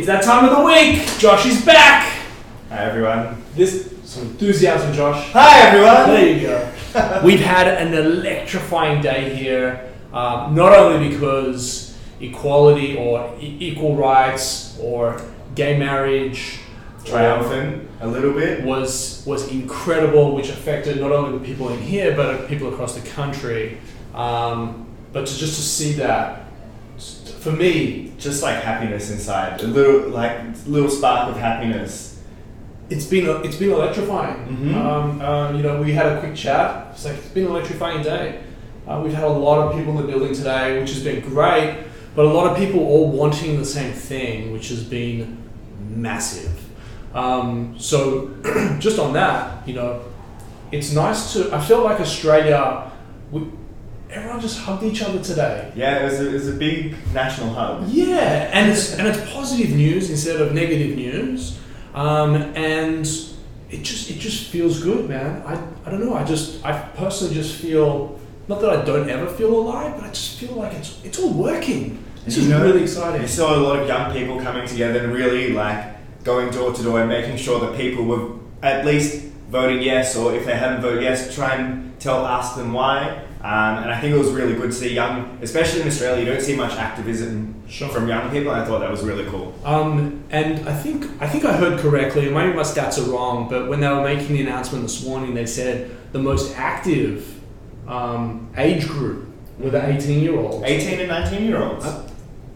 It's that time of the week. Josh is back. Hi everyone. Some enthusiasm, Josh. Hi everyone. There you go. We've had an electrifying day here, not only because equality or equal rights or gay marriage Triumphant a little bit was incredible, which affected not only the people in here but people across the country. But to see that, for me, just like happiness inside, a little spark of happiness. It's been electrifying. Mm-hmm. We had a quick chat. It's been an electrifying day. We've had a lot of people in the building today, which has been great, but a lot of people all wanting the same thing, which has been massive. So just on that, it's nice to. I felt like Australia. Everyone just hugged each other today. Yeah, it was a big national hug. Yeah, and it's positive news instead of negative news, and it just feels good, man. I don't know. I personally just feel, not that I don't ever feel alive, but I just feel like it's all working. This is really exciting. You saw a lot of young people coming together and really going door to door and making sure that people were at least voting yes, or if they hadn't voted yes, try and ask them why. And I think it was really good to see especially in Australia, you don't see much activism from young people, and I thought that was really cool. And I think I heard correctly, and maybe my stats are wrong, but when they were making the announcement this morning, they said the most active age group were the 18-year-olds. 18 and 19-year-olds.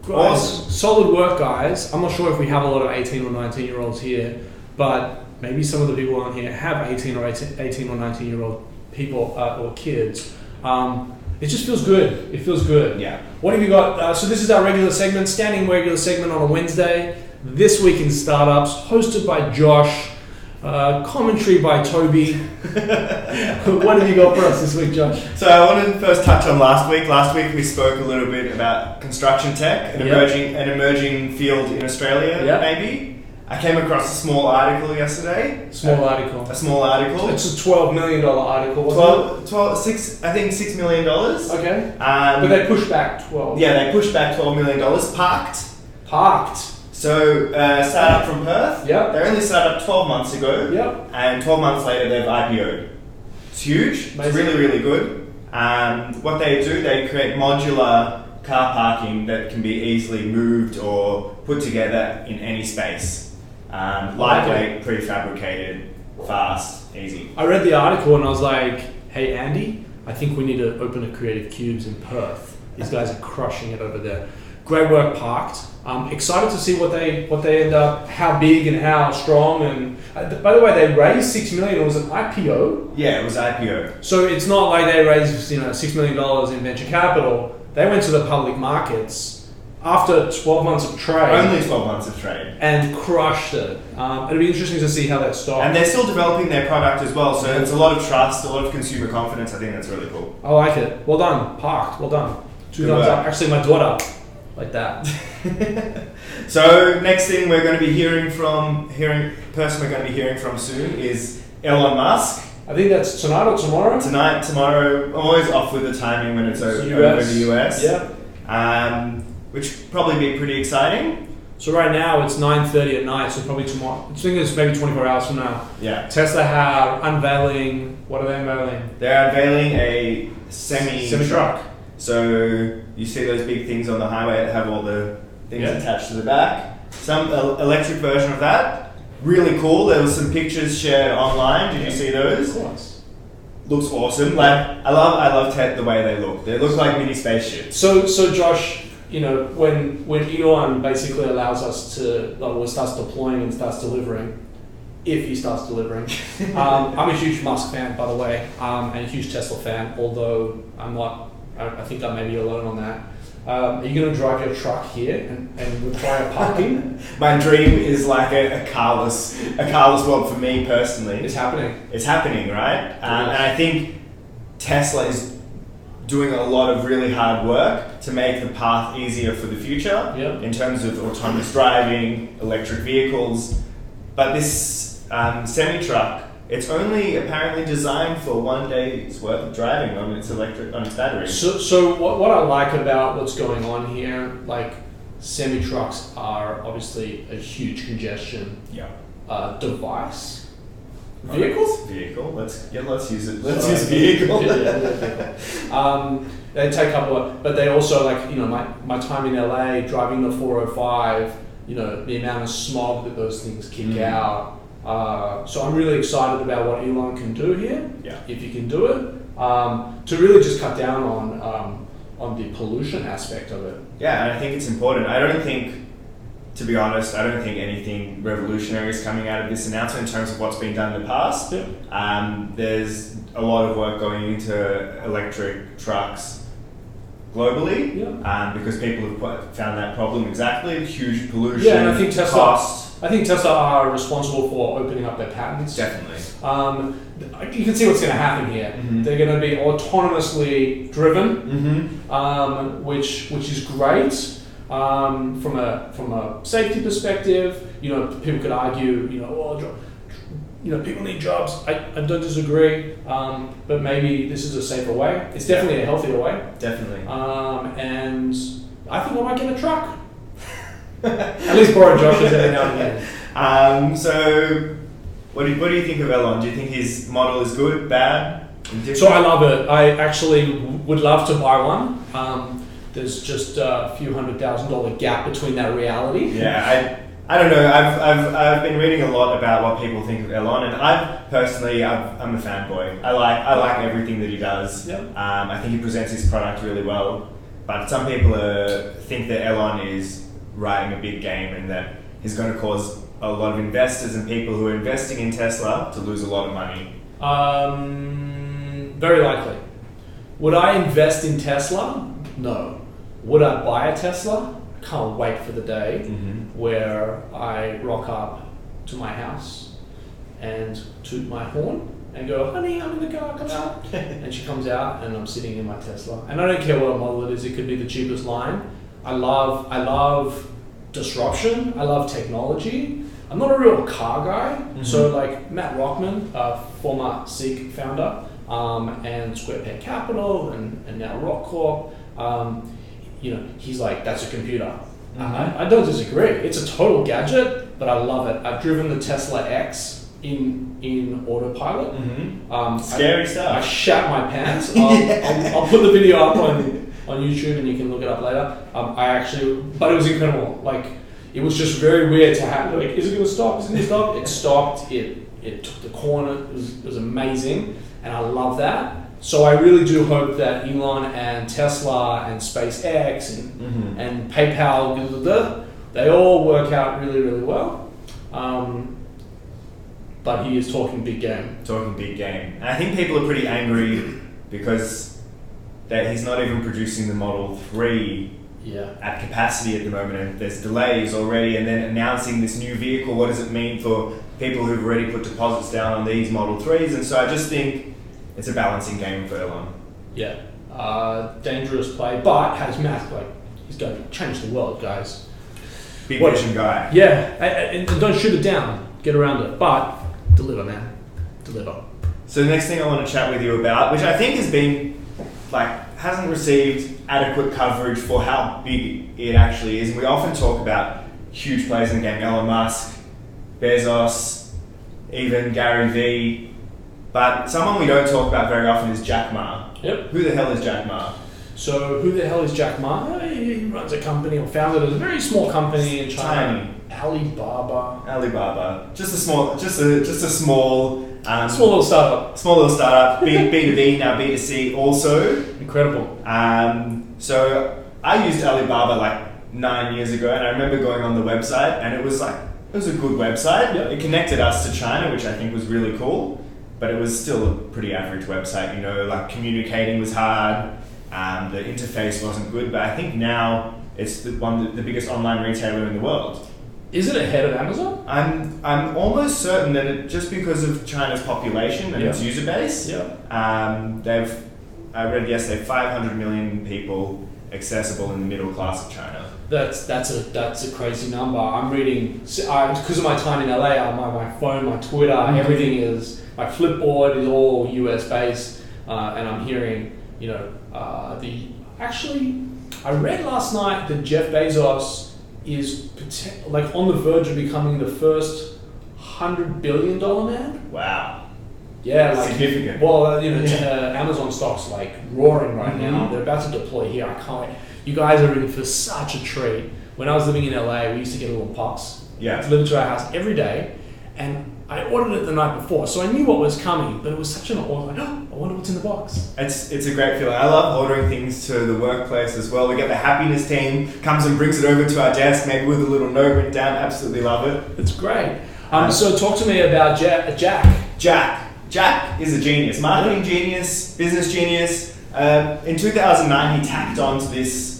Awesome. Solid work, guys. I'm not sure if we have a lot of 18 or 19-year-olds here, but maybe some of the people on here have 18 or 19-year-old people or kids. It just feels good. It feels good. Yeah. What have you got? So this is our regular segment, standing regular segment on a Wednesday. This Week in Startups, hosted by Josh, commentary by Toby. What have you got for us this week, Josh? So I wanted to first touch on last week. Last week we spoke a little bit about construction tech, an emerging field in Australia, maybe. I came across a small article yesterday. A small article. It's a $12 million article, I think $6 million. Okay. But they pushed back 12. Yeah, they pushed back $12 million. Parked. So, startup from Perth. Yep. They only started up 12 months ago. Yep. And 12 months later, they've IPO'd. It's huge. Amazing. It's really, really good. What they do, they create modular car parking that can be easily moved or put together in any space. Lightweight, prefabricated, fast, easy. I read the article and I was like, hey Andy, I think we need to open a Creative Cubes in Perth. These guys are crushing it over there. Great work, Parked. Excited to see what they end up, how big and how strong. And by the way, they raised $6 million. It was an IPO. Yeah, it was IPO. So it's not like they raised $6 million in venture capital. They went to the public markets after 12 months of trade. Only 12 months of trade. And crushed it. It'll be interesting to see how that starts. And they're still developing their product as well, so it's a lot of trust, a lot of consumer confidence. I think that's really cool. I like it. Well done, Parked. Well done. Two thumbs up. Actually, my daughter, like that. So next thing we're going to be hearing from soon is Elon Musk. I think that's tonight or tomorrow. Tomorrow. I'm always off with the timing when it's over in the US. Yeah. Which probably be pretty exciting. So right now it's 9:30 at night, so probably tomorrow. I think it's maybe 24 hours from now. Yeah. Tesla have unveiling. What are they unveiling? They're unveiling a semi-truck. So you see those big things on the highway that have all the things attached to the back. Some electric version of that. Really cool. There was some pictures shared online. Did you see those? Of course. Looks awesome. I love the way they look. They look like mini spaceships. So Josh, when Elon basically allows us to, starts deploying and starts delivering, if he starts delivering. I'm a huge Musk fan, by the way, and a huge Tesla fan, although I'm not, I think I may be alone on that. Are you going to drive your truck here and require parking? My dream is like a carless world for me personally. It's happening, right? And I think Tesla is doing a lot of really hard work to make the path easier for the future in terms of autonomous driving, electric vehicles. But this semi-truck, it's only apparently designed for 1 day's worth of driving on its battery. So what I like about what's going on here, semi-trucks are obviously a huge congestion device. Vehicle. Let's use it. Let's use vehicle. They take up but they also, like, you know, my time in LA driving the 405, you know, the amount of smog that those things kick out. So I'm really excited about what Elon can do here, if he can do it, to really just cut down on the pollution aspect of it. Yeah, and I think it's important. To be honest, I don't think anything revolutionary is coming out of this announcement in terms of what's been done in the past. There's a lot of work going into electric trucks globally, because people have found that problem exactly. Huge pollution, and I think cost. I think Tesla are responsible for opening up their patents. Definitely. You can see what's going to happen here. They're going to be autonomously driven, which is great. From a safety perspective, you know, people could argue, people need jobs. I don't disagree, but maybe this is a safer way. It's definitely a healthier way. Definitely. And I think I might get a truck. At least borrow Josh's every now and again. So, what do you think of Elon? Do you think his model is good, bad, indifferent? So I love it. I actually would love to buy one. There's just a few $100,000 gap between that reality. Yeah, I don't know. I've been reading a lot about what people think of Elon, and I'm a fanboy. I like everything that he does. I think he presents his product really well. But some people think that Elon is riding a big game and that he's going to cause a lot of investors and people who are investing in Tesla to lose a lot of money. Very likely. Would I invest in Tesla? No. Would I buy a Tesla? Can't wait for the day where I rock up to my house and toot my horn and go, honey, I'm in the car, come out. And she comes out and I'm sitting in my Tesla. And I don't care what model it is, it could be the cheapest line. I love disruption, I love technology. I'm not a real car guy, so like Matt Rockman, former Seek founder, and Square Peg Capital and now Rock Corp, he's like, that's a computer. I don't disagree. It's a total gadget, but I love it. I've driven the Tesla X in autopilot. Scary stuff. I shat my pants. I'll put the video up on YouTube and you can look it up later. But it was incredible. Like, it was just very weird to have, like, is it going to stop? Is it going to stop? It stopped. It took the corner. It was amazing. And I love that. So I really do hope that Elon and Tesla and SpaceX and PayPal, they all work out really, really well. But he is talking big game. And I think people are pretty angry because that he's not even producing the Model 3 at capacity at the moment, and there's delays already, and then announcing this new vehicle. What does it mean for people who've already put deposits down on these Model 3s? And so I just think it's a balancing game for Elon. Dangerous play, but has math, like, he's going to change the world, guys. Big vision guy. And don't shoot it down, get around it, but deliver, man. Deliver. So the next thing I want to chat with you about, which I think has been, hasn't received adequate coverage for how big it actually is. And we often talk about huge players in the game, Elon Musk, Bezos, even Gary Vee. But someone we don't talk about very often is Jack Ma. Who the hell is Jack Ma? So who the hell is Jack Ma? He runs a company, or founded a very small company in China. Alibaba. Just a small little startup. B2B, now B2C also. Incredible. So I used Alibaba 9 years ago, and I remember going on the website, and it was a good website. It connected us to China, which I think was really cool. But it was still a pretty average website, communicating was hard, the interface wasn't good, but I think now it's the biggest online retailer in the world. Is it ahead of Amazon? I'm almost certain that just because of China's population and its user base, I read yesterday 500 million people accessible in the middle class of China. That's a crazy number. I'm reading, because of my time in LA, my phone, my Twitter, everything is, my Flipboard is all US based, and I'm hearing, I read last night that Jeff Bezos is like on the verge of becoming the first $100 billion man. Wow. Yeah, like significant. Well, Amazon stock's like roaring right now. They're about to deploy here. I can't wait. You guys are in for such a treat. When I was living in LA, we used to get a little box delivered to our house every day, and I ordered it the night before, so I knew what was coming. But it was such an order. Like, I wonder what's in the box. It's a great feeling. I love ordering things to the workplace as well. We get the happiness team comes and brings it over to our desk, maybe with a little note written down. Absolutely love it. It's great. So talk to me about Jack. Jack is a genius, marketing genius, business genius. In 2009, he tacked on to this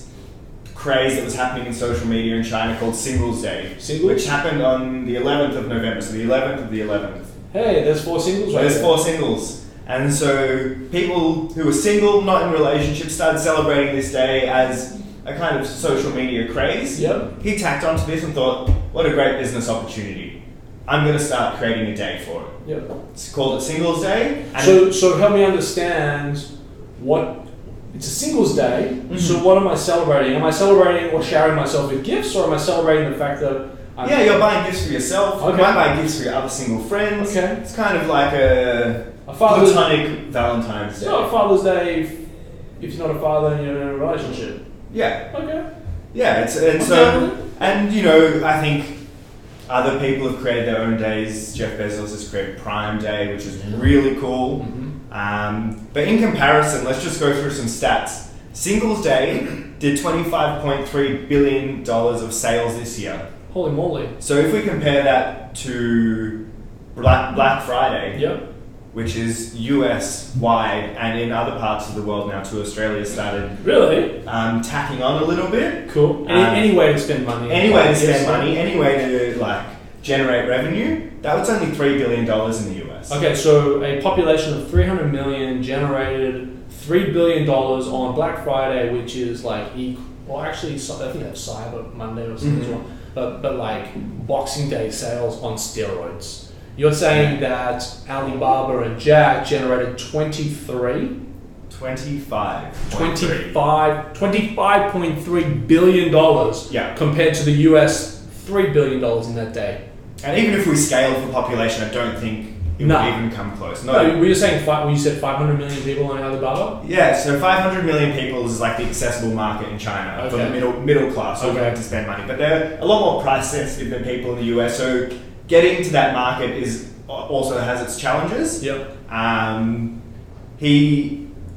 craze that was happening in social media in China called Singles Day, which happened on the 11th of November, so the 11th of the 11th. Hey, there's 4 singles right there. There's 4 singles. And so people who were single, not in relationships, started celebrating this day as a kind of social media craze. Yep. He tacked onto this and thought, what a great business opportunity. I'm going to start creating a day for it. Yep. It's called it Singles Day. So help me understand what... It's a singles day, so what am I celebrating? Am I celebrating or showering myself with gifts, or am I celebrating the fact that you're buying gifts for yourself. Okay. You might buy gifts for your other single friends. Okay. It's kind of like a platonic Valentine's Day. It's not Father's Day if you're not a father and you're in a relationship. Yeah. Okay. Yeah, I think other people have created their own days. Jeff Bezos has created Prime Day, which is really cool. But in comparison, let's just go through some stats. Singles Day did $25.3 billion of sales this year. Holy moly. So if we compare that to Black Friday, which is US wide and in other parts of the world now too, Australia started tacking on a little bit. Cool. Any way to spend money. Any way to spend money, any way to generate revenue. That was only $3 billion in the US. Okay, so a population of 300 million generated $3 billion on Black Friday, which is like, I think that's Cyber Monday or something as well. But like Boxing Day sales on steroids. You're saying that Alibaba and Jack generated $25.3 billion compared to the US $3 billion in that day. And even if we scale for population, I don't think it would even come close. No, you said 500 million people on Alibaba? Yeah, so 500 million people is like the accessible market in China for the middle class who want to spend money. But they're a lot more price sensitive than people in the US. So getting to that market also has its challenges.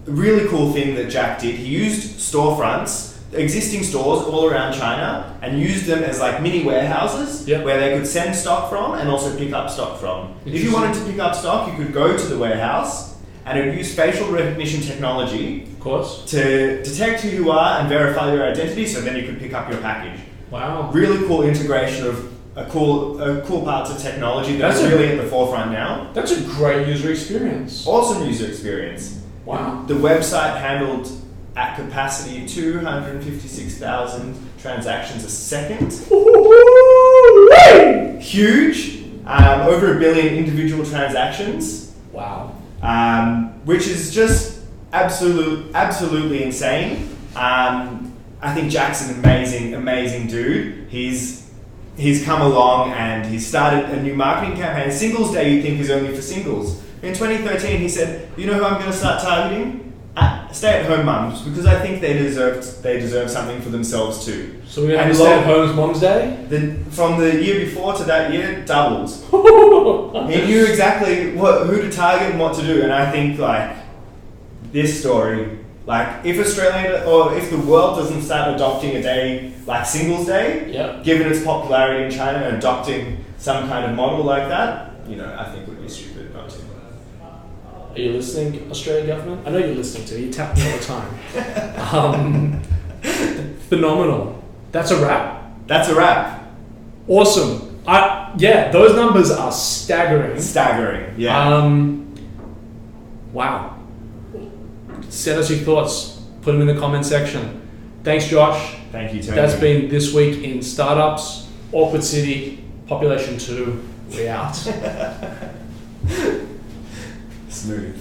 Really cool thing that Jack did, he used storefronts, existing stores all around China, and used them as like mini warehouses where they could send stock from and also pick up stock from. If you wanted to pick up stock, you could go to the warehouse and it would use facial recognition technology, of course, to detect who you are and verify your identity, so then you could pick up your package. Wow. Really cool integration of cool parts of technology that's really at the forefront now. That's a great user experience. Awesome user experience. Wow. The website handled at capacity 256,000 transactions a second. Huge. Over 1 billion individual transactions. Wow. Which is just absolutely insane. I think Jack's an amazing dude. He's come along and he's started a new marketing campaign. Singles Day you think is only for singles. In 2013 he said, you know who I'm going to start targeting? Stay-at-home mums, because I think they deserve something for themselves too. So we're going to Stay-at-Home's Mom's Day? From the year before to that year, doubled. He knew exactly who to target and what to do, and I think this story, if Australia or if the world doesn't start adopting a day like Singles Day, given its popularity in China, and adopting some kind of model like that, I think it would be stupid not to. Are you listening, Australian government? I know you're listening to. You tap me all the time. Phenomenal. That's a wrap. That's a wrap. Awesome. Those numbers are staggering. Staggering. Yeah. Wow. Send us your thoughts. Put them in the comment section. Thanks, Josh. Thank you, Tony. That's been This Week in Startups. Awkward City. Population 2. We out. Smooth.